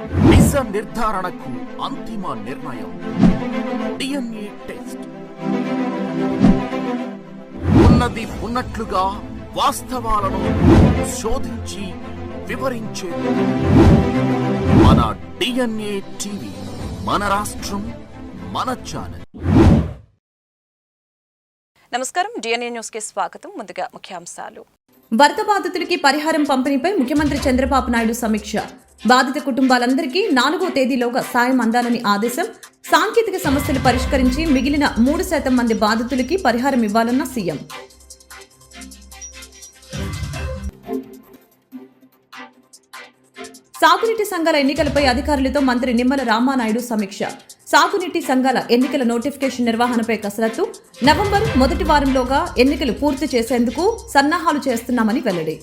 నిజ నిర్ధారణకు అంతిమ నిర్ణయం డిఎన్ఏ టెస్ట్. ఉన్నది ఉన్నట్లుగా వాస్తవాలను శోధించి వివరించేది మన డిఎన్ఏ టీవీ. మన రాష్ట్రం, మన ఛానల్. నమస్కారం, డిఎన్ఏ న్యూస్ కి స్వాగతం. ముందుగా ముఖ్యాంశాలు. వరద బాధితులకి పరిహారం పంపిణీపై ముఖ్యమంత్రి చంద్రబాబు నాయుడు సమీక్ష. బాధిత కుటుంబాలందరికీ 4వ తేదీలోగా సాయం అందాలని ఆదేశం. సాంకేతిక సమస్యలు పరిష్కరించి మిగిలిన 3% మంది బాధితులకి పరిహారం ఇవ్వాలన్న సీఎం. సాగునీటి సంఘాల ఎన్నికలపై అధికారులతో మంత్రి నిమ్మల రామానాయుడు సమీక్ష. సాగునీటి సంఘాల ఎన్నికల నోటిఫికేషన్ నిర్వహణపై కసరత్తు. నవంబర్ మొదటి వారంలోగా ఎన్నికలు పూర్తి చేసేందుకు సన్నాహాలు చేస్తున్నామని వెల్లడి.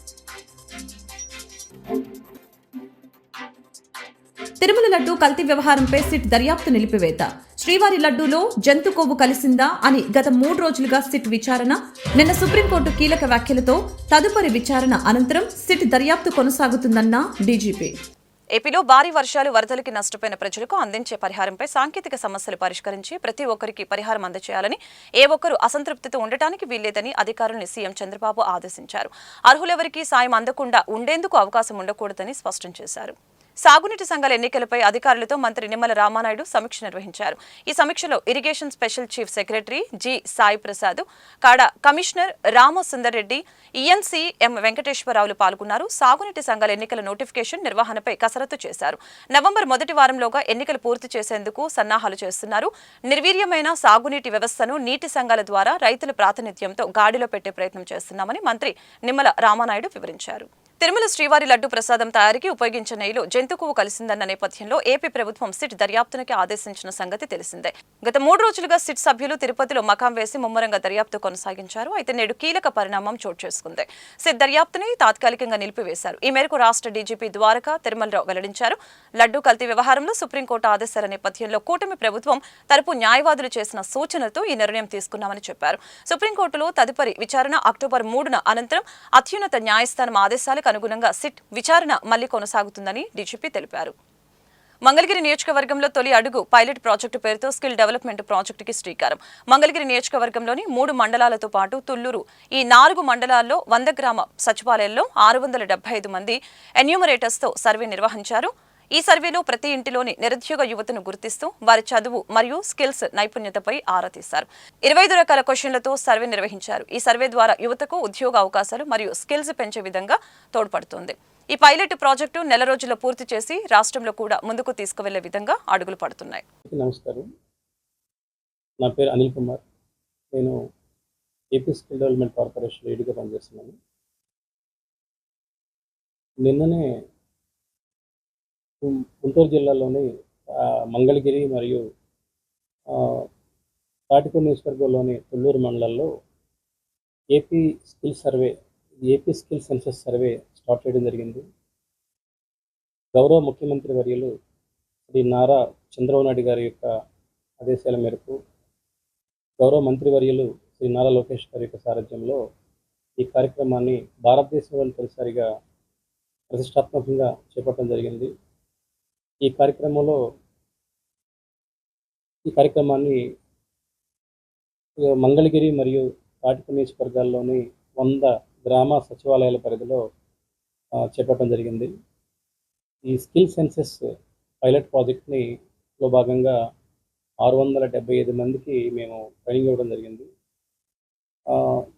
తిరుమల లడ్డూ కల్తీ వ్యవహారంపై సిట్ దర్యాప్తు నిలిపివేత. శ్రీవారి లడ్డూలో జంతు కొవ్వు కలిసిందా అని గత 3 రోజులుగా సిట్ విచారణ. నిన్న సుప్రీంకోర్టు కీలక వ్యాఖ్యలతో తదుపరి విచారణ అనంతరం సిట్ దర్యాప్తు కొనసాగుతుందన్న డీజీపీ. ఏపీలో భారీ వర్షాలు, వరదలకి నష్టపోయిన ప్రజలకు అందించే పరిహారంపై సాంకేతిక సమస్యలు పరిష్కరించి ప్రతి ఒక్కరికి పరిహారం అందజేయాలని, ఏ ఒక్కరూ అసంతృప్తితో ఉండటానికి వీల్లేదని అధికారులను సీఎం చంద్రబాబు ఆదేశించారు. అర్హులెవరికీ సాయం అందకుండా ఉండేందుకు అవకాశం ఉండకూడదని స్పష్టం చేశారు. సాగునీటి సంఘాల ఎన్నికలపై అధికారులతో మంత్రి నిమ్మల రామానాయుడు సమీక్ష నిర్వహించారు. ఈ సమీక్షలో irrigation special chief secretary G Sai Prasad, కాడా కమిషనర్ రామసుందర్ రెడ్డి, ఈఎన్సీ ఎం వెంకటేశ్వరరావులు పాల్గొన్నారు. సాగునీటి సంఘాల ఎన్నికల నోటిఫికేషన్ నిర్వహణపై కసరత్తు చేశారు. నవంబర్ మొదటి వారంలోగా ఎన్నికలు పూర్తి చేసేందుకు సన్నాహాలు చేస్తున్నారు. నిర్వీర్యమైన సాగునీటి వ్యవస్థను నీటి సంఘాల ద్వారా రైతుల ప్రాతినిధ్యంతో గాడిలో పెట్టే ప్రయత్నం చేస్తున్నామని మంత్రి నిమ్మల రామానాయుడు వివరించారు. తిరుమల శ్రీవారి లడ్డు ప్రసాదం తయారీకి ఉపయోగించిన నెయ్యిలో జంతు కొవ్వు కలిసిందన్న నేపథ్యంలో ఏపీ ప్రభుత్వం సిట్ దర్యాప్తునికి ఆదేశించిన సంగతి తెలిసిందే. గత 3 రోజులుగా సిట్ సభ్యులు తిరుపతిలో మకాం వేసి ముమ్మరంగా దర్యాప్తు కొనసాగించారు. అయితే నేడు కీలక పరిణామం చోటు చేసుకుంది. సిట్ దర్యాప్తుని తాత్కాలికంగా నిలిపివేశారు. ఈ మేరకు రాష్ట్ర డీజీపీ ద్వారకా తిరుమలరావు వెల్లడించారు. లడ్డు కల్తీ వ్యవహారంలో సుప్రీంకోర్టు ఆదేశాల నేపథ్యంలో కూటమి ప్రభుత్వం తరపు న్యాయవాదులు చేసిన సూచనలతో ఈ నిర్ణయం తీసుకున్నామని చెప్పారు. సుప్రీంకోర్టులో తదుపరి విచారణ అక్టోబర్ 3న అనంతరం అత్యున్నత న్యాయస్థానం ఆదేశాలకు అనుగుణంగా సిట్ విచారణ మళ్లీ కొనసాగుతుందని డీజీపీ తెలిపారు. మంగళగిరి నియోజకవర్గంలో తొలి అడుగు పైలట్ ప్రాజెక్టు పేరుతో స్కిల్ డెవలప్మెంట్ ప్రాజెక్టుకి శ్రీకారం. మంగళగిరి నియోజకవర్గంలోని 3 మండలాలతో పాటు తుళ్లూరు, ఈ 4 మండలాల్లో 100 గ్రామ సచివాలయాల్లో 675 మంది ఎన్యూమరేటర్స్తో సర్వే నిర్వహించారు. ఈ సర్వేలో ప్రతి ఇంటిలోని నిరుద్యోగ యువతను గుర్తిస్తూ వారి చదువు మరియు స్కిల్స్ నైపుణ్యతపై ఆరా తీశారు. 25 రకాల క్వశ్చన్లతో సర్వే నిర్వహించారు. ఈ సర్వే ద్వారా యువతకు ఉద్యోగ అవకాశాలు మరియు స్కిల్స్ పెంచే విధంగా తోడ్పడుతోంది. ఈ పైలట్ ప్రాజెక్టు నెల రోజుల్లో పూర్తి చేసి రాష్ట్రంలో కూడా ముందుకు తీసుకువెళ్లే విధంగా అడుగులు పడుతున్నాయి. నమస్కారం, నా పేరు అనిల్ కుమార్. నేను ఏపీ స్కిల్ డెవలప్మెంట్ కార్పొరేషన్ లీడ్గా పనిచేస్తున్నాను. నిన్ననే గుంటూరు జిల్లాలోని మంగళగిరి మరియు తాటిపూడి నియోజకవర్గంలోని తుళ్లూరు మండలాల్లో AP skill census survey start చేయడం జరిగింది. గౌరవ ముఖ్యమంత్రి వర్యులు శ్రీ నారా చంద్రబాబు నాయుడు గారి యొక్క ఆదేశాల మేరకు గౌరవ మంత్రివర్యులు శ్రీ నారా లోకేష్ గారి యొక్క సారథ్యంలో ఈ కార్యక్రమాన్ని భారతదేశంలోని తొలిసారిగా ప్రతిష్టాత్మకంగా చేపట్టడం జరిగింది. ఈ కార్యక్రమాన్ని మంగళగిరి మరియు తాటిపూడి నియోజకవర్గాల్లోని 100 గ్రామ సచివాలయాల పరిధిలో చేపట్టడం జరిగింది. ఈ స్కిల్ సెన్సెస్ పైలట్ ప్రాజెక్ట్ని భాగంగా 675 మందికి మేము ట్రైనింగ్ ఇవ్వడం జరిగింది.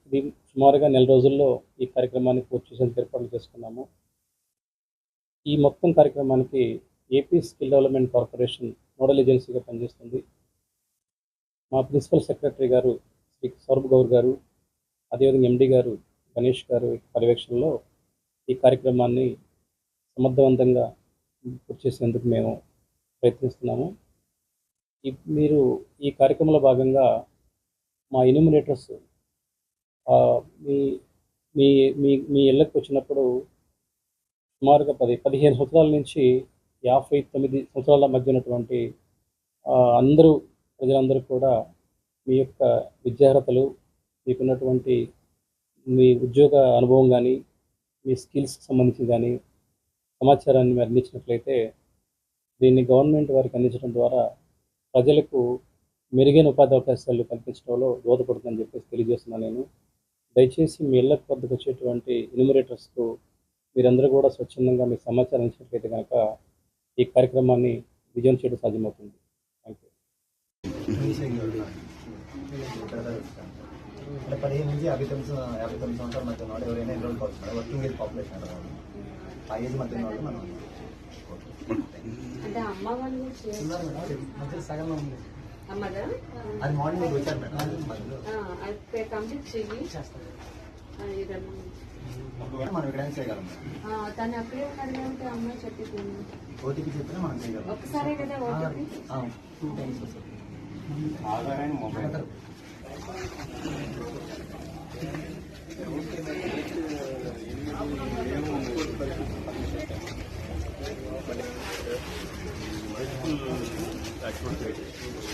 ఇది సుమారుగా నెల రోజుల్లో ఈ కార్యక్రమాన్ని పూర్తి చేసేందుకు ఏర్పాట్లు చేసుకున్నాము. ఈ మొత్తం కార్యక్రమానికి AP skill development corporation nodal ఏజెన్సీగా పనిచేస్తుంది. మా ప్రిన్సిపల్ సెక్రటరీ గారు శ్రీ సౌరభ్ గౌర్ గారు, అదేవిధంగా ఎండి గారు గణేష్ గారు పర్యవేక్షణలో ఈ కార్యక్రమాన్ని సమర్థవంతంగా పూర్తి చేసేందుకు మేము ప్రయత్నిస్తున్నాము. మీరు ఈ కార్యక్రమంలో భాగంగా మా ఎన్యూమరేటర్స్ మీ మీ మీ మీ ఇళ్ళకి వచ్చినప్పుడు సుమారుగా 15 సంవత్సరాల నుంచి 59 సంవత్సరాల మధ్య ఉన్నటువంటి ప్రజలందరూ కూడా మీ యొక్క విద్యార్హతలు, మీకున్నటువంటి మీ ఉద్యోగ అనుభవం కానీ, మీ స్కిల్స్కి సంబంధించి కానీ సమాచారాన్ని మీరు అందించినట్లయితే దీన్ని గవర్నమెంట్ వారికి అందించడం ద్వారా ప్రజలకు మెరుగైన ఉపాధి అవకాశాలు కల్పించడంలో దోహదపడుతుందని చెప్పేసి తెలియజేస్తున్నాను నేను. దయచేసి మీ ఇళ్ల వద్దకు వచ్చేటువంటి ఎన్యూమరేటర్స్కు మీరందరూ కూడా స్వచ్ఛందంగా మీకు సమాచారం ఇచ్చినట్లయితే కనుక ఈ కార్యక్రమాన్ని విజయం చేయడం సాధ్యమవుతుంది. Thank you. 15 నుంచి 59 సంవత్సరాల మధ్య వాళ్ళు ఎవరైనా ఎన్రోల్ కావచ్చు. వర్కింగ్ ఏజ్ పాపులేషన్ అన్నారు. ఆ ఏజ్ మధ్య వాళ్ళు మనం అంటే అమ్మ వాళ్ళు మధ్య సగంలో ఉంది. అమ్మదా అది మార్నింగ్ మీరు వచ్చారు మేడం. అయితే కంప్లీట్ చెయ్యి మనం ఇక్కడ చేయగలం. తను అక్కడే ఉన్నాడు కాబట్టి అమ్మ చెప్పింది. ఓటీపీ చెప్పినా మనం చేయగలం. ఒకసారే కదా ఓటీపీ 2 times వస్తుంది.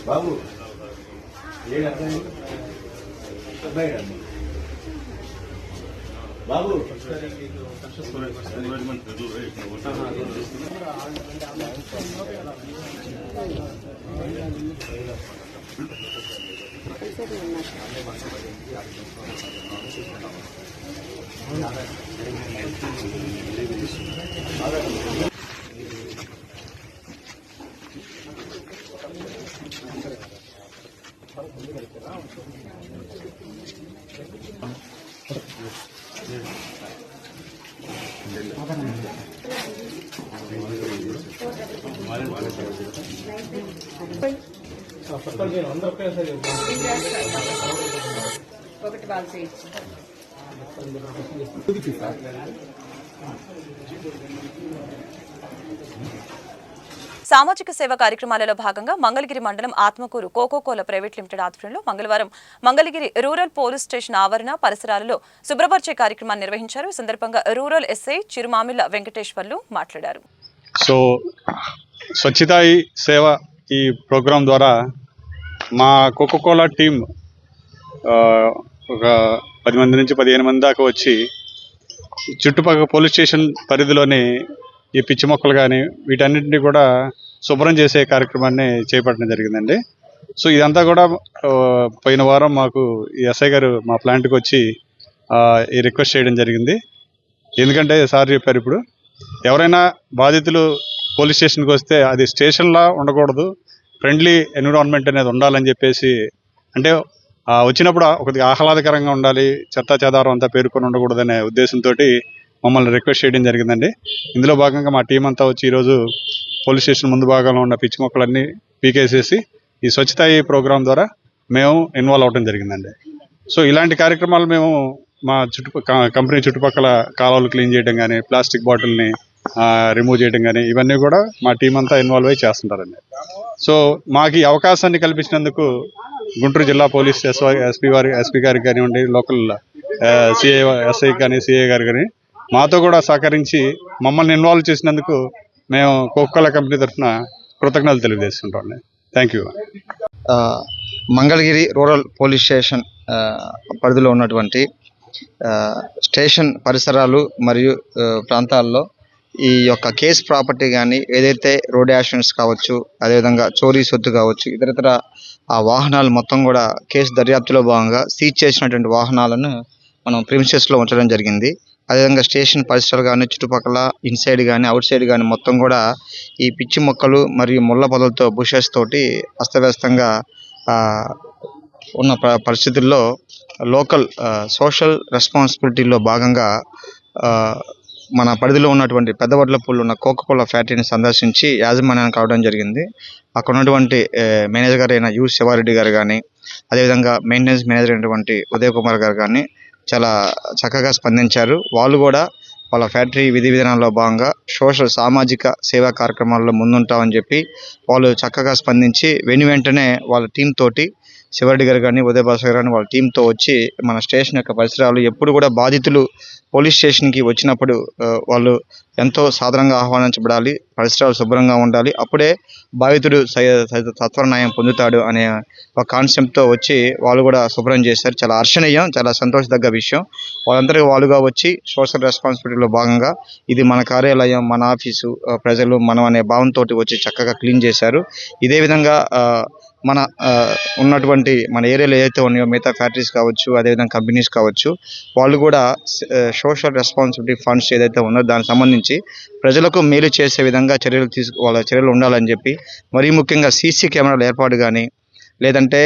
బాబు బాబు ఒకటి వాళ్ళు చేయొచ్చు. సామాజిక సేవ కార్యక్రమాలలో భాగంగా మంగళగిరి మండలం ఆత్మకూరు కోకోకోలా ప్రైవేట్ లిమిటెడ్ ఆధ్వర్యంలో మంగళవారం మంగళగిరి రూరల్ పోలీస్ స్టేషన్ ఆవరణ పరిసరాలలో శుభ్రపరిచే కార్యక్రమాన్ని నిర్వహించారు. ఈ సందర్భంగా రూరల్ ఎస్ఐ చిరుమామిళ్ల వెంకటేశ్వర్లు మాట్లాడారు. సో స్వచ్ఛతా హీ సేవ ఈ ప్రోగ్రాం ద్వారా మా కోకోకోలా టీం ఒక 10 మంది నుంచి 15 మంది దాకా వచ్చి చుట్టుపక్కల పోలీస్ స్టేషన్ పరిధిలోని ఈ పిచ్చి మొక్కలు కానీ వీటన్నింటినీ కూడా శుభ్రం చేసే కార్యక్రమాన్ని చేపట్టడం జరిగిందండి. సో ఇదంతా కూడా పోయిన వారం మాకు ఈ ఎస్ఐ గారు మా ప్లాంట్కి వచ్చి ఈ రిక్వెస్ట్ చేయడం జరిగింది. ఎందుకంటే సార్ చెప్పారు, ఇప్పుడు ఎవరైనా బాధితులు పోలీస్ స్టేషన్కి వస్తే అది స్టేషన్లా ఉండకూడదు, ఫ్రెండ్లీ ఎన్విరాన్మెంట్ అనేది ఉండాలని చెప్పేసి, అంటే వచ్చినప్పుడు కొద్దిగా ఆహ్లాదకరంగా ఉండాలి, చెత్త చెదారం అంతా పేరుకొని ఉండకూడదనే ఉద్దేశంతో మమ్మల్ని రిక్వెస్ట్ చేయడం జరిగిందండి. ఇందులో భాగంగా మా టీం అంతా వచ్చి ఈరోజు పోలీస్ స్టేషన్ ముందు భాగంలో ఉన్న పిచ్చి మొక్కలన్నీ పీకేసేసి ఈ స్వచ్ఛతా ఈ ప్రోగ్రాం ద్వారా మేము ఇన్వాల్వ్ అవ్వడం జరిగిందండి. సో ఇలాంటి కార్యక్రమాలు మేము మా కంపెనీ చుట్టుపక్కల కాలువలు క్లీన్ చేయడం కానీ, ప్లాస్టిక్ బాటిల్ని రిమూవ్ చేయడం కానీ, ఇవన్నీ కూడా మా టీం అంతా ఇన్వాల్వ్ అయ్యి చేస్తుంటారండి. సో మాకు ఈ అవకాశాన్ని కల్పించినందుకు గుంటూరు జిల్లా పోలీస్ ఎస్పీ గారికి కానివ్వండి, లోకల్ ఎస్ఐ కానీ, సిఐ గారు కానీ మాతో కూడా సహకరించి మమ్మల్ని ఇన్వాల్వ్ చేసినందుకు మేము కోకోకోలా కంపెనీ తరఫున కృతజ్ఞతలు తెలియజేస్తుంటాం. Thank you. Mangalagiri rural police station పరిధిలో ఉన్నటువంటి స్టేషన్ పరిసరాలు మరియు ప్రాంతాల్లో ఈ యొక్క కేస్ ప్రాపర్టీ కానీ, ఏదైతే రోడ్ యాక్సిడెంట్స్ కావచ్చు, అదేవిధంగా చోరీ సొత్తు కావచ్చు, ఇతరత్ర ఆ వాహనాలు మొత్తం కూడా కేసు దర్యాప్తులో భాగంగా సీజ్ చేసినటువంటి వాహనాలను మనం ప్రిమిసెస్లో ఉంచడం జరిగింది. అదేవిధంగా స్టేషన్ పరిసరాలు కానీ, చుట్టుపక్కల ఇన్సైడ్ కానీ, అవుట్ సైడ్ కానీ మొత్తం కూడా ఈ పిచ్చి మొక్కలు మరియు ముళ్ళ పొదలతో బుషెస్ తోటి అస్తవ్యస్తంగా ఉన్న పరిస్థితుల్లో లోకల్ సోషల్ రెస్పాన్సిబిలిటీలో భాగంగా మన పరిధిలో ఉన్నటువంటి పెద్దవడ్లపూడిలో ఉన్న కోకోకోలా ఫ్యాక్టరీని సందర్శించి యాజమాన్యానికి కావడం జరిగింది. అక్కడ ఉన్నటువంటి మేనేజర్ గారు అయిన యు శివారెడ్డి గారు కానీ, అదేవిధంగా మెయింటెనెన్స్ మేనేజర్ అయినటువంటి ఉదయ్ కుమార్ గారు కానీ చాలా చక్కగా స్పందించారు. వాళ్ళు కూడా వాళ్ళ ఫ్యాక్టరీ విధి విధానాల్లో భాగంగా సామాజిక సేవా కార్యక్రమాల్లో ముందుంటామని చెప్పి వాళ్ళు చక్కగా స్పందించి వెంటనే వాళ్ళ టీం తోటి శివరెడ్డి గారు కానీ ఉదయ భాస్కర్ గారు కానీ వాళ్ళ టీంతో వచ్చి మన స్టేషన్ యొక్క పరిసరాలు ఎప్పుడు కూడా బాధితులు పోలీస్ స్టేషన్కి వచ్చినప్పుడు వాళ్ళు ఎంతో సాధారణంగా ఆహ్వానించబడాలి, పరిసరాలు శుభ్రంగా ఉండాలి, అప్పుడే బాధితుడు సత్వర న్యాయం పొందుతాడు అనే ఒక కాన్సెప్ట్తో వచ్చి వాళ్ళు కూడా శుభ్రం చేశారు. చాలా హర్షణీయం, చాలా సంతోషదగ్గ విషయం. వాళ్ళందరికీ వాళ్ళుగా వచ్చి సోషల్ రెస్పాన్సిబిలిటీలో భాగంగా ఇది మన కార్యాలయం, మన ఆఫీసు, ప్రజలు మనం అనే భావంతో వచ్చి చక్కగా క్లీన్ చేశారు. ఇదే విధంగా మన ఉన్నటువంటి మన ఏరియాలో ఏదైతే ఉన్నాయో మిగతా ఫ్యాక్టరీస్ కావచ్చు, అదేవిధంగా కంపెనీస్ కావచ్చు, వాళ్ళు కూడా సోషల్ రెస్పాన్సిబిలిటీ ఫండ్స్ ఏదైతే ఉందో దానికి సంబంధించి ప్రజలకు మేలు చేసే విధంగా వాళ్ళ చర్యలు ఉండాలని చెప్పి, మరీ ముఖ్యంగా సీసీ కెమెరాల ఏర్పాటు కానీ, లేదంటే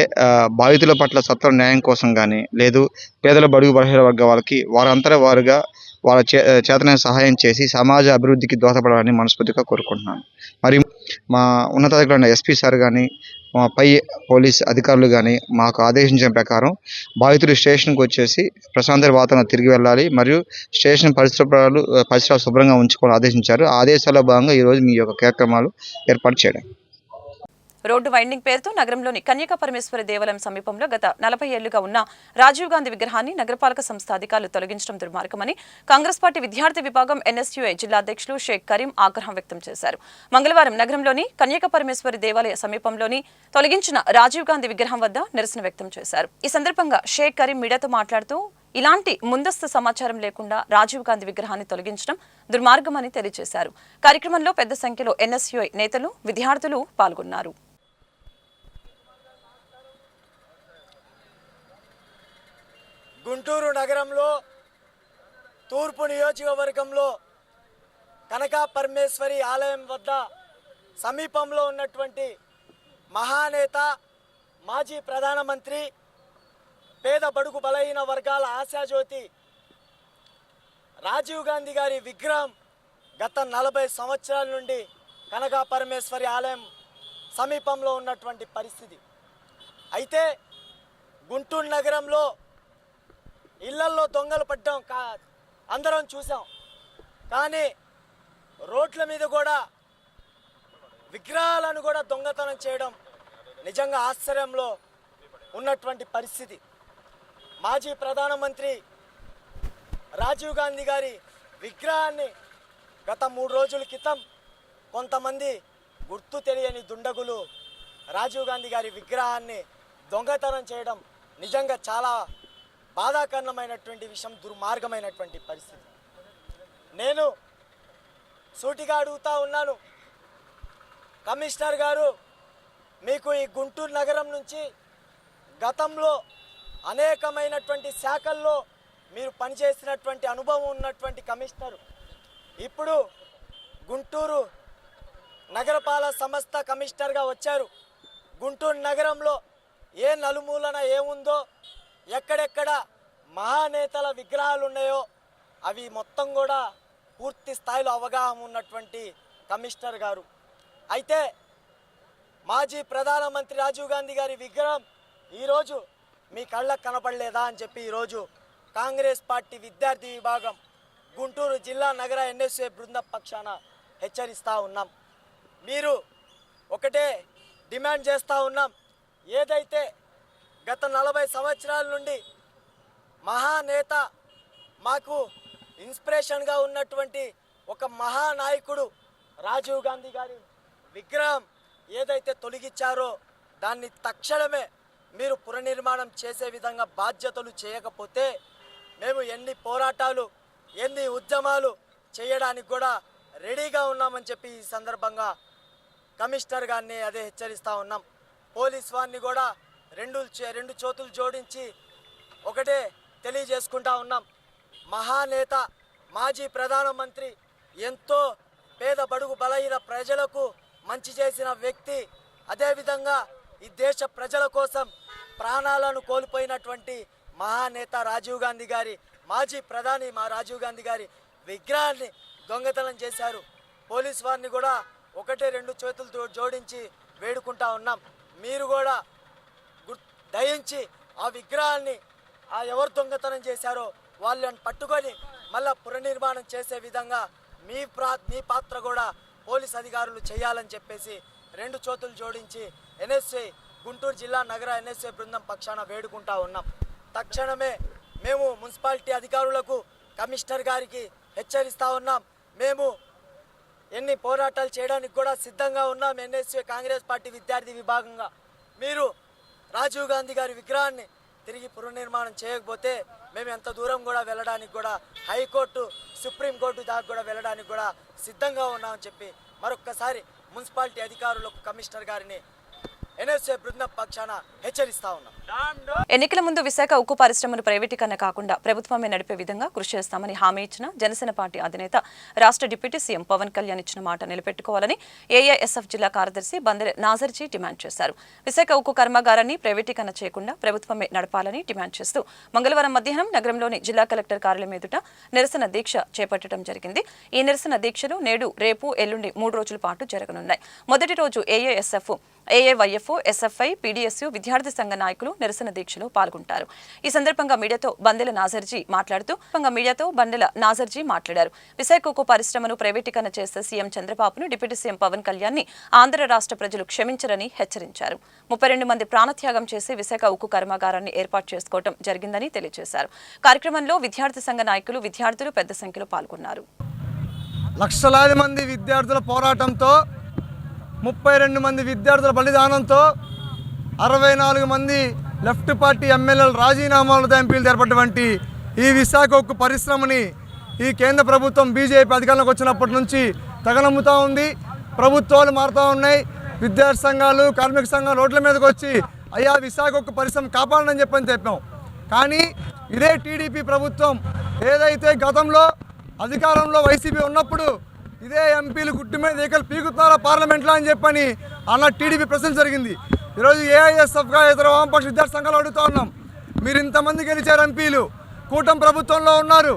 బాధితుల పట్ల సత్వర న్యాయం కోసం కానీ, లేదు పేదల బడుగు బలహీన వర్గ వాళ్ళకి వారంతర వారుగా వాళ్ళ చేతనైన సహాయం చేసి సమాజ అభివృద్ధికి దోహదపడాలని మనస్ఫూర్తిగా కోరుకుంటున్నాను. మరి మా ఉన్నతాధికారులైన ఎస్పీ సార్ కానీ, మా పై పోలీస్ అధికారులు కానీ మాకు ఆదేశించిన ప్రకారం బాధితులు స్టేషన్కి వచ్చేసి ప్రశాంత వాతావరణం తిరిగి వెళ్ళాలి, మరియు స్టేషన్ పరిసరాలు శుభ్రంగా ఉంచుకోవాలని ఆదేశించారు. ఆ ఆదేశాల్లో భాగంగా ఈరోజు మీ యొక్క కార్యక్రమాలు ఏర్పాటు చేయడం. రోడ్డు వైండింగ్ పేరుతో నగరంలోని కన్యకా పరమేశ్వరి దేవాలయం సమీపంలో గత 40 ఏళ్లుగా ఉన్న రాజీవ్ గాంధీ విగ్రహాన్ని నగరపాలక సంస్థ అధికారులు తొలగించడం దుర్మార్గమని కాంగ్రెస్ పార్టీ విద్యార్థి విభాగం ఎన్ఎస్యుఐ జిల్లా అధ్యక్షులు షేక్ కరీం ఆగ్రహం వ్యక్తం చేశారు. మంగళవారం నగరంలోని కన్యకా పరమేశ్వరి దేవాలయ సమీపంలోని తొలగించిన రాజీవ్ గాంధీ విగ్రహం వద్ద నిరసన వ్యక్తం చేశారు. ఈ సందర్భంగా షేక్ కరీం మీడియాతో మాట్లాడుతూ ఇలాంటి ముందస్తు సమాచారం లేకుండా రాజీవ్ గాంధీ విగ్రహాన్ని తొలగించడం దుర్మార్గమని తెలియజేశారు. కార్యక్రమంలో పెద్ద సంఖ్యలో ఎన్ఎస్యుఐ నేతలు, విద్యార్థులు పాల్గొన్నారు. గుంటూరు నగరంలో తూర్పు నియోజకవర్గంలో కనకా పరమేశ్వరి ఆలయం వద్ద సమీపంలో ఉన్నటువంటి మహానేత, మాజీ ప్రధానమంత్రి, పేద బడుగు బలహీన వర్గాల ఆశాజ్యోతి రాజీవ్ గాంధీ గారి విగ్రహం గత 40 సంవత్సరాల నుండి కనకా పరమేశ్వరి ఆలయం సమీపంలో ఉన్నటువంటి పరిస్థితి. అయితే గుంటూరు నగరంలో ఇళ్లల్లో దొంగలు పడ్డం అందరం చూసాం. కానీ రోడ్ల మీద కూడా విగ్రహాలను కూడా దొంగతనం చేయడం నిజంగా ఆశ్చర్యంలో ఉన్నటువంటి పరిస్థితి. మాజీ ప్రధానమంత్రి రాజీవ్ గాంధీ గారి విగ్రహాన్ని గత 3 రోజుల క్రితం కొంతమంది గుర్తు తెలియని దుండగులు రాజీవ్ గాంధీ గారి విగ్రహాన్ని దొంగతనం చేయడం నిజంగా చాలా బాధాకరణమైనటువంటి విషయం, దుర్మార్గమైనటువంటి పరిస్థితి. నేను సూటిగా అడుగుతా ఉన్నాను, కమిషనర్ గారు, మీకు ఈ గుంటూరు నగరం నుంచి గతంలో అనేకమైనటువంటి శాఖల్లో మీరు పనిచేసినటువంటి అనుభవం ఉన్నటువంటి కమిషనరు, ఇప్పుడు గుంటూరు నగరపాలక సంస్థ కమిషనర్గా వచ్చారు. గుంటూరు నగరంలో ఏ నలుమూలన ఏముందో, ఎక్కడెక్కడ మహానేతల విగ్రహాలు ఉన్నాయో అవి మొత్తం కూడా పూర్తి స్థాయిలో అవగాహన ఉన్నటువంటి కమిషనర్ గారు. అయితే మాజీ ప్రధానమంత్రి రాజీవ్ గాంధీ గారి విగ్రహం ఈరోజు మీ కళ్ళకు కనపడలేదా అని చెప్పి ఈరోజు కాంగ్రెస్ పార్టీ విద్యార్థి విభాగం గుంటూరు జిల్లా నగర ఎన్ఎస్ఏ బృంద పక్షాన హెచ్చరిస్తూ ఉన్నాం. మీరు ఒకటే డిమాండ్ చేస్తూ ఉన్నాం, ఏదైతే గత 40 సంవత్సరాల నుండి మహానేత, మాకు ఇన్స్పిరేషన్గా ఉన్నటువంటి ఒక మహానాయకుడు రాజీవ్ గాంధీ గారి విగ్రహం ఏదైతే తొలగించారో దాన్ని తక్షణమే మీరు పునర్నిర్మాణం చేసే విధంగా బాధ్యతలు చేయకపోతే మేము ఎన్ని పోరాటాలు, ఎన్ని ఉద్యమాలు చేయడానికి కూడా రెడీగా ఉన్నామని చెప్పి ఈ సందర్భంగా కమిషనర్ గారిని అదే హెచ్చరిస్తూ ఉన్నాం. పోలీస్ వారిని కూడా రెండు చేతులు జోడించి ఒకటే తెలియజేసుకుంటా ఉన్నాం, మహానేత, మాజీ ప్రధానమంత్రి, ఎంతో పేద బడుగు బలహీన ప్రజలకు మంచి చేసిన వ్యక్తి, అదేవిధంగా ఈ దేశ ప్రజల కోసం ప్రాణాలను కోల్పోయినటువంటి మహానేత రాజీవ్ గాంధీ గారి, మాజీ ప్రధాని రాజీవ్ గాంధీ గారి విగ్రహాన్ని దొంగతనం చేశారు. పోలీస్ వారిని కూడా ఒకటే 2 చేతులు జోడించి వేడుకుంటా ఉన్నాం, మీరు కూడా దయించి ఆ విగ్రహాన్ని ఎవరు దొంగతనం చేశారో వాళ్ళని పట్టుకొని మళ్ళా పునర్నిర్మాణం చేసే విధంగా మీ పాత్ర కూడా పోలీస్ అధికారులు చేయాలని చెప్పేసి 2 చేతులు జోడించి ఎన్ఎస్ఐ గుంటూరు జిల్లా నగర ఎన్ఎస్ఏ బృందం పక్షాన వేడుకుంటా ఉన్నాం. తక్షణమే మేము మున్సిపాలిటీ అధికారులకు, కమిషనర్ గారికి హెచ్చరిస్తూ ఉన్నాం. మేము ఎన్ని పోరాటాలు చేయడానికి కూడా సిద్ధంగా ఉన్నాం. ఎన్ఎస్ఏ కాంగ్రెస్ పార్టీ విద్యార్థి విభాగంగా మీరు రాజీవ్ గాంధీ గారి విగ్రహాన్ని తిరిగి పునర్నిర్మాణం చేయకపోతే మేము ఎంత దూరం కూడా వెళ్ళడానికి కూడా హైకోర్టు, సుప్రీంకోర్టు దాకా కూడా వెళ్ళడానికి కూడా సిద్ధంగా ఉన్నామని చెప్పి మరొక్కసారి మున్సిపాలిటీ అధికారులకు, కమిషనర్ గారిని ఎన్ఎస్ఏ బృందం పక్షాన హెచ్చరిస్తా ఉన్నాం. ఎన్నికల ముందు విశాఖ ఉక్కు పరిశ్రమను ప్రైవేటీకరణ కాకుండా ప్రభుత్వమే నడిపే విధంగా కృషి చేస్తామని హామీ ఇచ్చిన జనసేన పార్టీ అధినేత రాష్ట్ర డిప్యూటీ సీఎం పవన్ కళ్యాణ్ ఇచ్చిన మాట నిలబెట్టుకోవాలని ఏఐఎస్ఎఫ్ జిల్లా కార్యదర్శి బందెల నాజర్జీ డిమాండ్ చేశారు. విశాఖ ఉక్కు కర్మాగారాన్ని ప్రైవేటీకరణ చేయకుండా ప్రభుత్వమే నడపాలని డిమాండ్ చేస్తూ మంగళవారం మధ్యాహ్నం నగరంలోని జిల్లా కలెక్టర్ కార్యాలయం ఎదుట నిరసన దీక్ష చేపట్టడం జరిగింది. ఈ నిరసన దీక్షలు నేడు, రేపు, ఎల్లుండి 3 రోజుల పాటు జరగనున్నాయి. మొదటి రోజు ఏఐఎస్ఎఫ్, ఏఐవైఎఫ్, ఎస్ఎఫ్ఐ, పీడీఎస్యు విద్యార్థి సంఘ నాయకులు నిరసన దీక్షలో పాల్గొంటారు. ఈ సందర్భంగా మీడియాతో బందెల నాజర్జీ మాట్లాడారు. విశాఖ ఉక్కు పరిశ్రమను ప్రైవేటీకరణ చేస్తే సీఎం చంద్రబాబును, డిప్యూటీ సీఎం పవన్ కళ్యాణ్ ని ఆంధ్ర రాష్ట్ర ప్రజలు క్షమించరని హెచ్చరించారు. 32 మంది ప్రాణత్యాగం చేసి విశాఖ ఉక్కు కర్మాగారాన్ని ఏర్పాటు చేసుకోవడం జరిగిందని తెలియజేశారు. కార్యక్రమంలో విద్యార్థి సంఘ నాయకులు, విద్యార్థులు పెద్ద సంఖ్యలో పాల్గొన్నారు. లక్షలాది మంది విద్యార్థుల పోరాటంతో, 32 మంది విద్యార్థుల బలిదానంతో, 64 మంది లెఫ్ట్ పార్టీ ఎమ్మెల్యేలు రాజీనామాలతో ఎంపీలు ఏర్పడినటువంటి ఈ విశాఖ ఉక్కు పరిశ్రమని ఈ కేంద్ర ప్రభుత్వం బీజేపీ అధికారంలోకి వచ్చినప్పటి నుంచి తగనమ్ముతూ ఉంది. ప్రభుత్వాలు మారుతూ ఉన్నాయి. విద్యార్థి సంఘాలు, కార్మిక సంఘాలు రోడ్ల మీదకి వచ్చి అయ్యా విశాఖ ఉక్కు పరిశ్రమ కాపాడని చెప్పాం. కానీ ఇదే టీడీపీ ప్రభుత్వం ఏదైతే గతంలో అధికారంలో వైసీపీ ఉన్నప్పుడు ఇదే ఎంపీలు గుట్టు మీద ఏకలు పీకుతున్నారో పార్లమెంట్లో అని చెప్పని అన్న టీడీపీ ప్రశ్న జరిగింది. ఈరోజు ఏఐఎస్ఎఫ్గా ఇతర వామపక్ష విద్యార్థి సంఘాలు అడుగుతూ ఉన్నాం. మీరు ఇంతమంది గెలిచారు, ఎంపీలు కూటమి ప్రభుత్వంలో ఉన్నారు,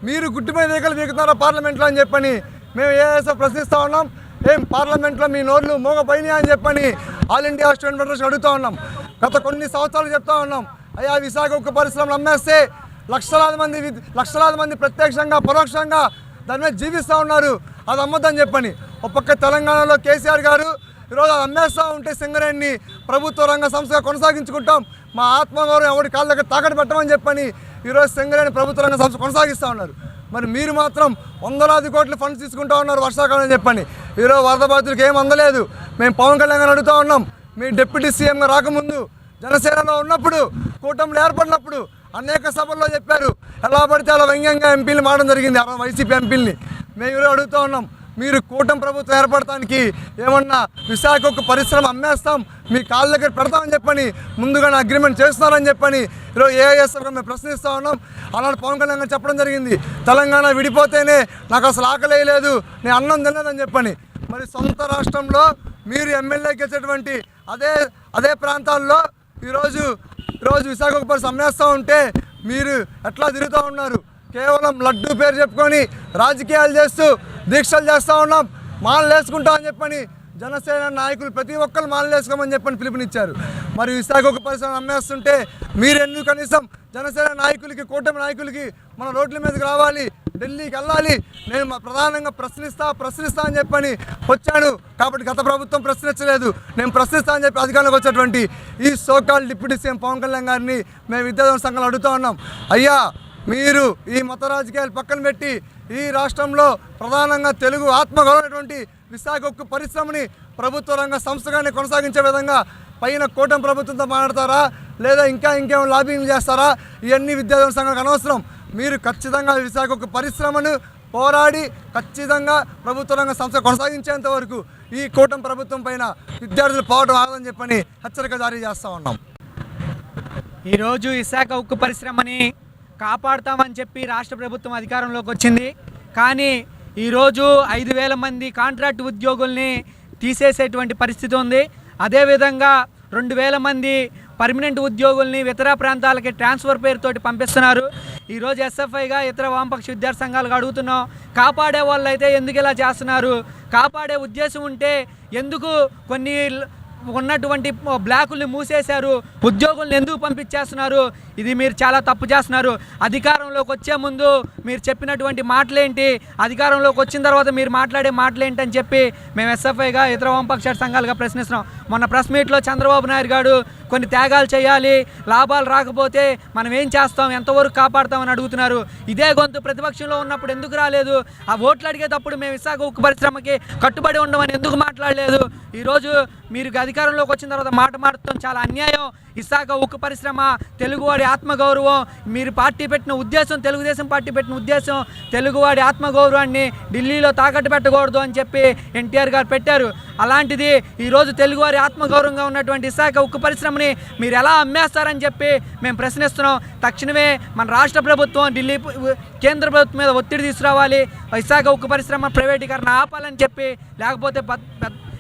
మీరు గుట్టు మీద ఏకలు పీకుతున్నారో పార్లమెంట్లో అని చెప్పని మేము ఏఐఎస్ఎఫ్ ప్రశ్నిస్తూ ఉన్నాం. ఏం పార్లమెంట్లో మీ నోర్లు మోగపోయినాయి అని చెప్పని ఆల్ ఇండియా స్టూడెంట్ ఫెడరేషన్ అడుగుతూ ఉన్నాం. గత కొన్ని సంవత్సరాలు చెప్తా ఉన్నాం, అయ్యా విశాఖ ఉక్కు పరిశ్రమలు అమ్మేస్తే లక్షలాది మంది ప్రత్యక్షంగా, పరోక్షంగా దాని మీద జీవిస్తూ ఉన్నారు, అది అమ్మద్దని చెప్పని. ఒక పక్క తెలంగాణలో కేసీఆర్ గారు ఈరోజు అది అమ్మేస్తూ ఉంటే సింగరేణిని ప్రభుత్వ రంగ సంస్థగా కొనసాగించుకుంటాం, మా ఆత్మగౌరవం ఎవరి కాళ్ళ దగ్గర తాకట్టు పెట్టమని చెప్పని ఈరోజు సింగరేణి ప్రభుత్వ రంగ సంస్థ కొనసాగిస్తూ ఉన్నారు. మరి మీరు మాత్రం వందలాది కోట్ల ఫండ్స్ తీసుకుంటూ ఉన్నారు వర్షాకాలం అని చెప్పని. ఈరోజు వరద బాధితులకు ఏం అందలేదు. మేము పవన్ కళ్యాణ్ గారు అడుగుతూ ఉన్నాం, మీ డిప్యూటీ సీఎంగా రాకముందు జనసేనలో ఉన్నప్పుడు, కూటమిలో ఏర్పడినప్పుడు అనేక సభల్లో చెప్పారు, ఎలా పడితే అలా వ్యంగ్యంగా ఎంపీలు మారడం జరిగింది, వైసీపీ ఎంపీలని. మేము ఈరోజు అడుగుతూ ఉన్నాం, మీరు కూటమి ప్రభుత్వం ఏర్పడటానికి ఏమన్నా విశాఖ ఉక్కు పరిశ్రమ అమ్మేస్తాం, మీ కాళ్ళ దగ్గర పెడతామని చెప్పని ముందుగానే అగ్రిమెంట్ చేస్తున్నారని చెప్పని ఈరోజు ఏఐఎస్ఎఫ్గా మేము ప్రశ్నిస్తూ ఉన్నాం. అలాంటి పవన్ కళ్యాణ్ గారు చెప్పడం జరిగింది, తెలంగాణ విడిపోతేనే నాకు అసలు ఆకలి వేయలేదు, నేను అన్నం తినలేదని చెప్పని. మరి సొంత రాష్ట్రంలో మీరు ఎమ్మెల్యే గెలిచేటువంటి అదే ప్రాంతాల్లో ఈరోజు విశాఖ ఉక్కు పరిశ్రమ అమ్మేస్తూ ఉంటే మీరు ఎట్లా తిరుగుతూ ఉన్నారు? కేవలం లడ్డూ పేరు చెప్పుకొని రాజకీయాలు చేస్తూ దీక్షలు చేస్తూ ఉన్నాం, మాలలు వేసుకుంటామని చెప్పని జనసేన నాయకులు ప్రతి ఒక్కరు మాలలు వేసుకోమని చెప్పని పిలుపునిచ్చారు. మరి విశాఖ ఉక్కు పరిశ్రమ అమ్మేస్తుంటే మీరు ఎందుకు కనీసం జనసేన నాయకులకి, కూటమి నాయకులకి మన రోడ్ల మీదకి రావాలి, ఢిల్లీకి వెళ్ళాలి, నేను ప్రధానంగా ప్రశ్నిస్తా అని చెప్పని వచ్చాను. కాబట్టి గత ప్రభుత్వం ప్రశ్నించలేదు, నేను ప్రశ్నిస్తా అని చెప్పి అధికారంలోకి వచ్చేటువంటి ఈ so called deputy CM Pawan Kalyan గారిని మేము విద్యార్థి సంఘాలు అడుగుతూ ఉన్నాం, అయ్యా మీరు ఈ మత రాజకీయాలు పక్కన పెట్టి ఈ రాష్ట్రంలో ప్రధానంగా తెలుగు ఆత్మగౌరవమైనటువంటి విశాఖ ఉక్కు పరిశ్రమని ప్రభుత్వ రంగ సంస్థగానే కొనసాగించే విధంగా పైన కూటమి ప్రభుత్వంతో మాట్లాడతారా, లేదా ఇంకేం లాబింగ్ చేస్తారా? ఇవన్నీ విద్యార్థి సంఘాలకు అనవసరం. మీరు ఖచ్చితంగా విశాఖ ఉక్కు పరిశ్రమను పోరాడి ఖచ్చితంగా ప్రభుత్వ రంగ సంస్థ కొనసాగించేంత వరకు ఈ కూటమి ప్రభుత్వం పైన విద్యార్థులు పోవడం ఆగదని చెప్పని హెచ్చరిక జారీ చేస్తూ ఉన్నాం. ఈరోజు విశాఖ ఉక్కు పరిశ్రమని కాపాడుతామని చెప్పి రాష్ట్ర ప్రభుత్వం అధికారంలోకి వచ్చింది. కానీ ఈరోజు 5,000 మంది కాంట్రాక్ట్ ఉద్యోగుల్ని తీసేసేటువంటి పరిస్థితి ఉంది. అదేవిధంగా 2,000 మంది పర్మనెంట్ ఉద్యోగుల్ని ఇతర ప్రాంతాలకి ట్రాన్స్ఫర్ పేరుతోటి పంపిస్తున్నారు. ఈరోజు ఎస్ఎఫ్ఐగా ఇతర వామపక్ష విద్యార్థి సంఘాలకు అడుగుతున్నాం, కాపాడే వాళ్ళు అయితే ఎందుకు ఇలా చేస్తున్నారు? కాపాడే ఉద్దేశం ఉంటే ఎందుకు కొన్ని ఉన్నటువంటి బ్లాకుల్ని మూసేశారు, ఉద్యోగులను ఎందుకు పంపించేస్తున్నారు? ఇది మీరు చాలా తప్పు చేస్తున్నారు. అధికారంలోకి వచ్చే ముందు మీరు చెప్పినటువంటి మాటలేంటి, అధికారంలోకి వచ్చిన తర్వాత మీరు మాట్లాడే మాటలేంటి అని చెప్పి మేము ఎస్ఎఫ్ఐగా ఇతర వామపక్ష సంఘాలుగా ప్రశ్నిస్తున్నాం. మొన్న ప్రెస్ మీట్లో చంద్రబాబు నాయుడు గారు కొన్ని త్యాగాలు చేయాలి, లాభాలు రాకపోతే మనం ఏం చేస్తాం, ఎంతవరకు కాపాడుతామని అడుగుతున్నారు. ఇదే గొంతు ప్రతిపక్షంలో ఉన్నప్పుడు ఎందుకు రాలేదు? ఆ ఓట్లు అడిగేటప్పుడు మేము విశాఖ ఉక్కు పరిశ్రమకి కట్టుబడి ఉండమని ఎందుకు మాట్లాడలేదు? ఈరోజు మీరు అధికారంలోకి వచ్చిన తర్వాత మాట మారుతాం చాలా అన్యాయం. విశాఖ ఉక్కు పరిశ్రమ తెలుగువాడి ఆత్మగౌరవం, మీరు పార్టీ పెట్టిన ఉద్దేశం, తెలుగుదేశం పార్టీ పెట్టిన ఉద్దేశం తెలుగువాడి ఆత్మగౌరవాన్ని ఢిల్లీలో తాకట్టు పెట్టకూడదు అని చెప్పి ఎన్టీఆర్ గారు పెట్టారు. అలాంటిది ఈరోజు తెలుగువారి ఆత్మగౌరవంగా ఉన్నటువంటి విశాఖ ఉక్కు పరిశ్రమని మీరు ఎలా అమ్మేస్తారని చెప్పి మేము ప్రశ్నిస్తున్నాం. తక్షణమే మన రాష్ట్ర ప్రభుత్వం ఢిల్లీ కేంద్ర ప్రభుత్వం మీద ఒత్తిడి తీసుకురావాలి, విశాఖ ఉక్కు పరిశ్రమ ప్రైవేటీకరణ ఆపాలని చెప్పి, లేకపోతే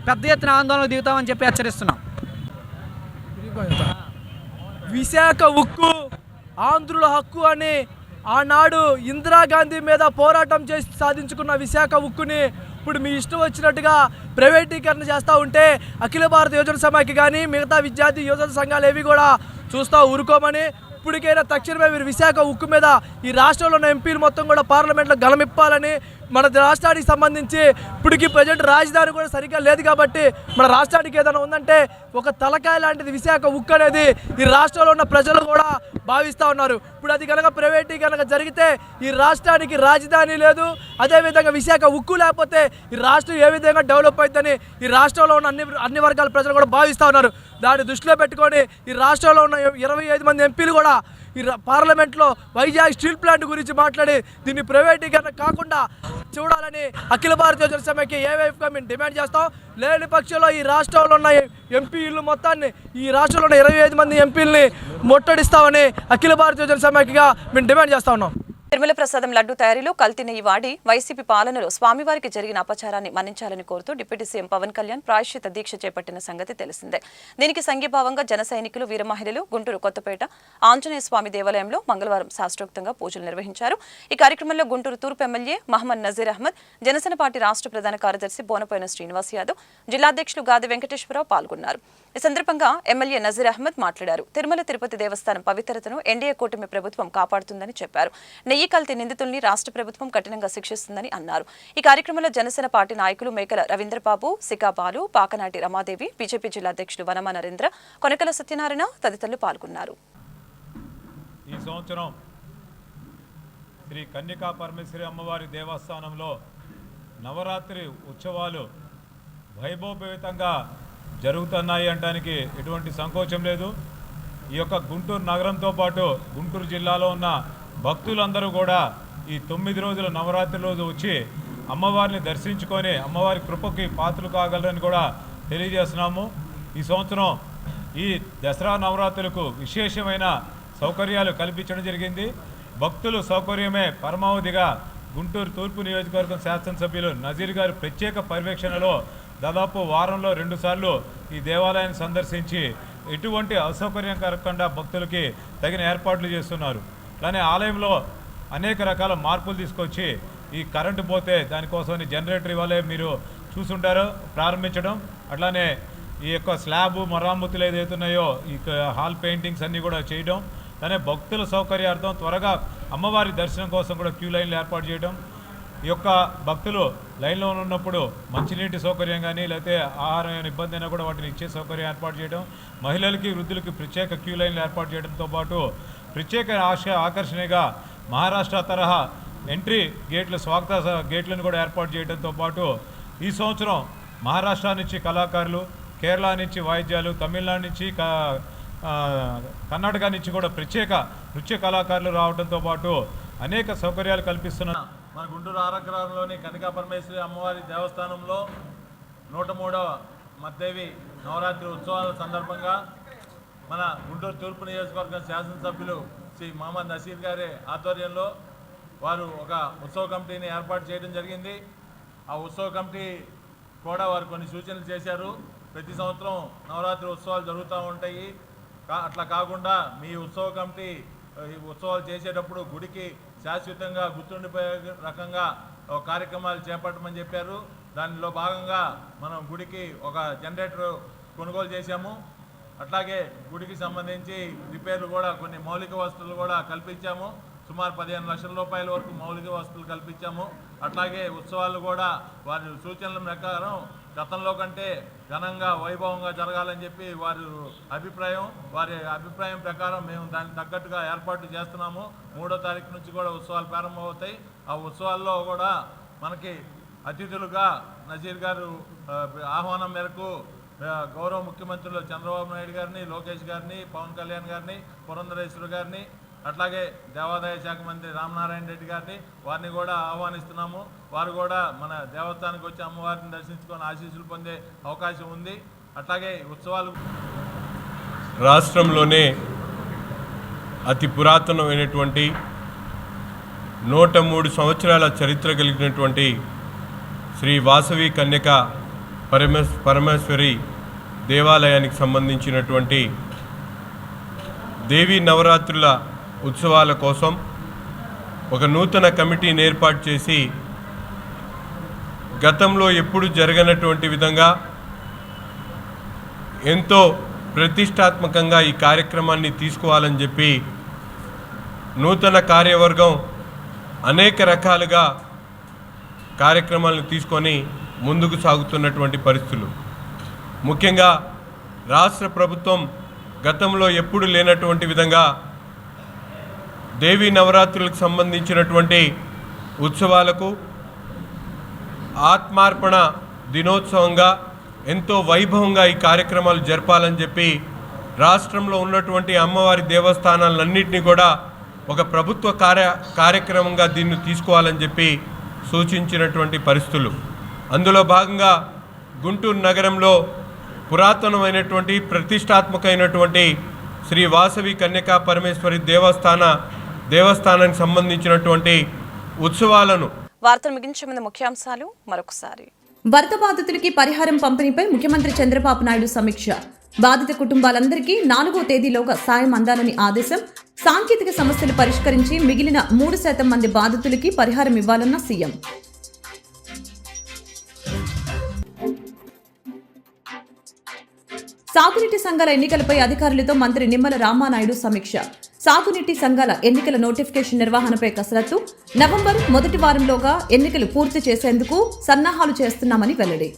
పెద్ద ఎత్తున ఆందోళనకు దిగుతామని చెప్పి హెచ్చరిస్తున్నాం. విశాఖ ఉక్కు ఆంధ్రుల హక్కు అని ఆనాడు ఇందిరాగాంధీ మీద పోరాటం చేసి సాధించుకున్న విశాఖ ఉక్కుని ఇప్పుడు మీ ఇష్టం వచ్చినట్టుగా ప్రైవేటీకరణ చేస్తూ ఉంటే అఖిల భారత యువజన సమాఖ్య కానీ మిగతా విద్యార్థి యువజన సంఘాలు ఏవి కూడా చూస్తూ ఊరుకోమని, ఇప్పటికైనా తక్షణమే మీరు విశాఖ ఉక్కు మీద ఈ రాష్ట్రంలో ఉన్న ఎంపీలు మొత్తం కూడా పార్లమెంట్లో గలమిప్పాలని, మన రాష్ట్రానికి సంబంధించి ఇప్పటికీ ప్రజెంట్ రాజధాని కూడా సరిగ్గా లేదు కాబట్టి మన రాష్ట్రానికి ఏదైనా ఉందంటే ఒక తలకాయ లాంటిది విశాఖ ఉక్కు అనేది ఈ రాష్ట్రంలో ఉన్న ప్రజలు కూడా భావిస్తూ ఉన్నారు. ఇప్పుడు అది కనుక ప్రైవేటీకరణ జరిగితే ఈ రాష్ట్రానికి రాజధాని లేదు, అదేవిధంగా విశాఖ ఉక్కు లేకపోతే ఈ రాష్ట్రం ఏ విధంగా డెవలప్ అవుతుందని ఈ రాష్ట్రంలో ఉన్న అన్ని వర్గాల ప్రజలు కూడా భావిస్తూ ఉన్నారు. దాన్ని దృష్టిలో పెట్టుకొని ఈ రాష్ట్రంలో ఉన్న 25 మంది ఎంపీలు కూడా ఈ పార్లమెంట్లో వైజాగ్ స్టీల్ ప్లాంట్ గురించి మాట్లాడి దీన్ని ప్రైవేటీకరణ కాకుండా చూడాలని అఖిల భారతీయ యువజన సమాఖ్య ఏవైఫ్గా మేము డిమాండ్ చేస్తాం. లేని పక్షంలో ఈ రాష్ట్రంలో ఉన్న ఎంపీలు మొత్తాన్ని, ఈ రాష్ట్రంలో ఉన్న 25 మంది ఎంపీలని ముట్టడిస్తామని అఖిల భారతీయ యువజన సమాఖ్యగా మేము డిమాండ్ చేస్తా ఉన్నాం. తిరుమల ప్రసాదం లడ్డు తయారీలో కల్తీ నెయ్యి వాడి వైసీపీ పాలనలో స్వామివారికి జరిగిన అపచారాన్ని మన్నించాలని కోరుతూ డిప్యూటీ సీఎం పవన్ కళ్యాణ్ ప్రాయశ్చిత దీక్ష చేపట్టిన సంగతి తెలిసిందే. దీనికి సంఘీభావంగా జన సైనికులు, వీర మహిళలు గుంటూరు కొత్తపేట ఆంజనేయ స్వామి దేవాలయంలో మంగళవారం శాస్త్రోక్తంగా పూజలు నిర్వహించారు. ఈ కార్యక్రమంలో గుంటూరు తూర్పు ఎమ్మెల్యే మహమ్మద్ నజీర్ అహ్మద్, జనసేన పార్టీ రాష్ట్ర ప్రధాన కార్యదర్శి బోనపోయిన శ్రీనివాస్ యాదవ్, జిల్లా అధ్యక్షులు గాది వెంకటేశ్వరరావు పాల్గొన్నారు. ఈ సందర్భంగా ఎమ్మెల్యే నజీర్ అహ్మద్ మాట్లాడారు. తిరుమల తిరుపతి దేవస్థానం పవిత్రతను ఎన్డీఏ కూటమి ప్రభుత్వం కాపాడుతుందని చెప్పారు. నెయ్యి కల్తీ నిందితుల్ని రాష్ట్ర ప్రభుత్వం కఠినంగా శిక్షిస్తుందని అన్నారు. ఈ కార్యక్రమంలో జనసేన పార్టీ నాయకులు మేకల రవీంద్రబాబు, సికాబాలు, పాకనాటి రమాదేవి, బీజేపీ జిల్లా అధ్యక్షులు వనమ నరేంద్ర, కొనకల సత్యనారాయణ తదితరులు పాల్గొన్నారు. ఈ సంవత్సరం శ్రీ కన్యకా పరమేశ్వరి అమ్మవారి దేవస్థానంలో నవరాత్రి ఉత్సవాలు వైభవపేతంగా జరుగుతున్నాయి అనడానికి ఎటువంటి సంకోచం లేదు. ఈ యొక్క గుంటూరు నగరంతో పాటు గుంటూరు జిల్లాలో ఉన్న భక్తులందరూ కూడా ఈ 9 రోజుల నవరాత్రి రోజు వచ్చి అమ్మవారిని దర్శించుకొని అమ్మవారి కృపకి పాత్రలు కాగలరని కూడా తెలియజేస్తున్నాము. ఈ సంవత్సరం ఈ దసరా నవరాత్రులకు విశేషమైన సౌకర్యాలు కల్పించడం జరిగింది. భక్తుల సౌకర్యమే పరమావధిగా గుంటూరు తూర్పు నియోజకవర్గం శాసనసభ్యులు నజీర్ గారి ప్రత్యేక పర్యవేక్షణలో దాదాపు వారంలో 2 సార్లు ఈ దేవాలయాన్ని సందర్శించి ఎటువంటి అసౌకర్యం కలగకుండా భక్తులకి తగిన ఏర్పాట్లు చేస్తున్నారు. అలానే ఆలయంలో అనేక రకాల మార్పులు తీసుకొచ్చి ఈ కరెంటు పోతే దానికోసం జనరేటర్ ఇవ్వాలి మీరు చూసుంటారో ప్రారంభించడం, అట్లానే ఈ యొక్క స్లాబ్ మరమ్మతులు ఏదైతున్నాయో ఈ హాల్ పెయింటింగ్స్ అన్నీ కూడా చేయడం, అలానే భక్తుల సౌకర్యార్థం త్వరగా అమ్మవారి దర్శనం కోసం కూడా క్యూ లైన్లు ఏర్పాటు చేయడం, ఈ యొక్క భక్తులు లైన్లో ఉన్నప్పుడు మంచినీటి సౌకర్యం కానీ లేకపోతే ఆహారం ఇబ్బంది అయినా కూడా వాటిని ఇచ్చే సౌకర్యం ఏర్పాటు చేయడం, మహిళలకి వృద్ధులకి ప్రత్యేక క్యూ లైన్లు ఏర్పాటు చేయడంతో పాటు ప్రత్యేక ఆకర్షణగా మహారాష్ట్ర తరహా ఎంట్రీ గేట్లు, స్వాగత గేట్లను కూడా ఏర్పాటు చేయడంతో పాటు ఈ సంవత్సరం మహారాష్ట్ర నుంచి కళాకారులు, కేరళ నుంచి వాయిద్యాలు, తమిళనాడు నుంచి కర్ణాటక నుంచి కూడా ప్రత్యేక నృత్య కళాకారులు రావడంతో పాటు అనేక సౌకర్యాలు కల్పిస్తున్నారు. మన గుంటూరు ఆరగ్రహంలోని కన్యకా పరమేశ్వరి అమ్మవారి దేవస్థానంలో 103వ మద్దేవి నవరాత్రి ఉత్సవాల సందర్భంగా మన గుంటూరు తూర్పు నియోజకవర్గం శాసనసభ్యులు శ్రీ మహమ్మద్ నసీర్ గారి ఆధ్వర్యంలో వారు ఒక ఉత్సవ కమిటీని ఏర్పాటు చేయడం జరిగింది. ఆ ఉత్సవ కమిటీ కూడా వారు కొన్ని సూచనలు చేశారు. ప్రతి సంవత్సరం నవరాత్రి ఉత్సవాలు జరుగుతూ ఉంటాయి, అట్లా కాకుండా మీ ఉత్సవ కమిటీ ఉత్సవాలు చేసేటప్పుడు గుడికి శాశ్వతంగా గుర్తుండిపోయే రకంగా కార్యక్రమాలు చేపట్టమని చెప్పారు. దానిలో భాగంగా మనం గుడికి ఒక జనరేటర్ కొనుగోలు చేశాము. అట్లాగే గుడికి సంబంధించి రిపేర్లు కూడా కొన్ని మౌలిక వసతులు కూడా కల్పించాము. సుమారు 15 లక్షల రూపాయల వరకు మౌలిక వసతులు కల్పించాము. అట్లాగే ఉత్సవాలు కూడా వారి సూచనల ప్రకారం గతంలో కంటే ఘనంగా వైభవంగా జరగాలని చెప్పి వారి అభిప్రాయం ప్రకారం మేము దానికి తగ్గట్టుగా ఏర్పాట్లు చేస్తున్నాము. 3వ తారీఖు నుంచి కూడా ఉత్సవాలు ప్రారంభమవుతాయి. ఆ ఉత్సవాల్లో కూడా మనకి అతిథులుగా నజీర్ గారు ఆహ్వానం మేరకు గౌరవ ముఖ్యమంత్రులు చంద్రబాబు నాయుడు గారిని, లోకేష్ గారిని, పవన్ కళ్యాణ్ గారిని, పురంధరేశ్వరి గారిని, అట్లాగే దేవాదాయ శాఖ మంత్రి రామనారాయణ రెడ్డి గారిని వారిని కూడా ఆహ్వానిస్తున్నాము. వారు కూడా మన దేవస్థానానికి వచ్చి అమ్మవారిని దర్శించుకొని ఆశీస్సులు పొందే అవకాశం ఉంది. అట్లాగే ఉత్సవాలు రాష్ట్రంలోనే అతి పురాతనమైనటువంటి 103 సంవత్సరాల చరిత్ర కలిగినటువంటి శ్రీ వాసవి కన్యక పరమేశ్వరి దేవాలయానికి సంబంధించినటువంటి దేవీ నవరాత్రుల ఉత్సవాల కోసం ఒక నూతన కమిటీని ఏర్పాటు చేసి గతంలో ఎప్పుడు జరగనటువంటి విధంగా ఎంతో ప్రతిష్టాత్మకంగా ఈ కార్యక్రమాన్ని తీసుకోవాలని చెప్పి నూతన కార్యవర్గం అనేక రకాలుగా కార్యక్రమాలను తీసుకొని ముందుకు సాగుతున్నటువంటి పరిస్థితులు. ముఖ్యంగా రాష్ట్ర ప్రభుత్వం గతంలో ఎప్పుడు లేనటువంటి విధంగా దేవీ నవరాత్రులకు సంబంధించినటువంటి ఉత్సవాలకు ఆత్మార్పణ దినోత్సవంగా ఎంతో వైభవంగా ఈ కార్యక్రమాలు జరపాలని చెప్పి రాష్ట్రంలో ఉన్నటువంటి అమ్మవారి దేవస్థానాలన్నింటినీ కూడా ఒక ప్రభుత్వ కార్యక్రమంగా దీన్ని తీసుకోవాలని చెప్పి సూచించినటువంటి పరిస్థితులు. అందులో భాగంగా గుంటూరు నగరంలో పురాతనమైనటువంటి ప్రతిష్టాత్మకమైనటువంటి శ్రీ వాసవి కన్యకా పరమేశ్వరి దేవస్థానానికి సంబంధించినటువంటి ఉత్సవాలను. వార్తలు ముగించే ముందు ముఖ్యాంశాలు మరొకసారి. వరద బాధితులకి పరిహారం పంపిణీపై ముఖ్యమంత్రి చంద్రబాబు నాయుడు సమీక్ష. బాధిత కుటుంబాలందరికీ 4వ తేదీలోగా సాయం అందాలని ఆదేశం. సాంకేతిక సమస్యలు పరిష్కరించి మిగిలిన 3% మంది బాధితులకి పరిహారం ఇవ్వాలన్న సీఎం. సాగునీటి సంఘాల ఎన్నికలపై అధికారులతో మంత్రి నిమ్మల రామానాయుడు సమీక్ష. సాగునీటి సంఘాల ఎన్నికల నోటిఫికేషన్ నిర్వహణపై కసరత్తు. నవంబర్ మొదటి వారంలోగా ఎన్నికలు పూర్తి చేసేందుకు సన్నాహాలు చేస్తున్నామని వెల్లడి.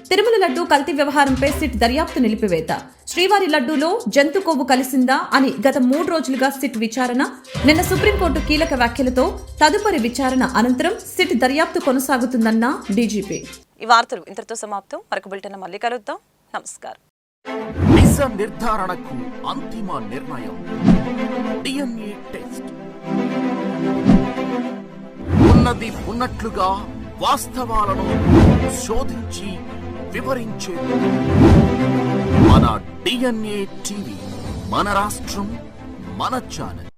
తిరుమల లడ్డూ కల్తీ వ్యవహారంపై సిట్ దర్యాప్తు నిలిపివేత. శ్రీవారి లడ్డూలో జంతు కొవ్వు కలిసిందా అని గత 3 రోజులుగా సిట్ విచారణ. నిన్న సుప్రీంకోర్టు కీలక వ్యాఖ్యలతో తదుపరి విచారణ అనంతరం సిట్ దర్యాప్తు కొనసాగుతుందన్న డీజీపీ. ఈ వార్తలు ఇంతటితో సమాప్తం. మరొక బులెటిన్ మళ్ళీ కలుద్దాం. నమస్కారం. నిజ నిర్ధారణకు అంతిమ నిర్ణయం డిఎన్ఏ టెస్ట్. ఉన్నది ఉన్నట్లుగా వాస్తవాలను శోధించి వివరించేది మన డిఎన్ఏ టీవీ. మన రాష్ట్రం, మన ఛానల్.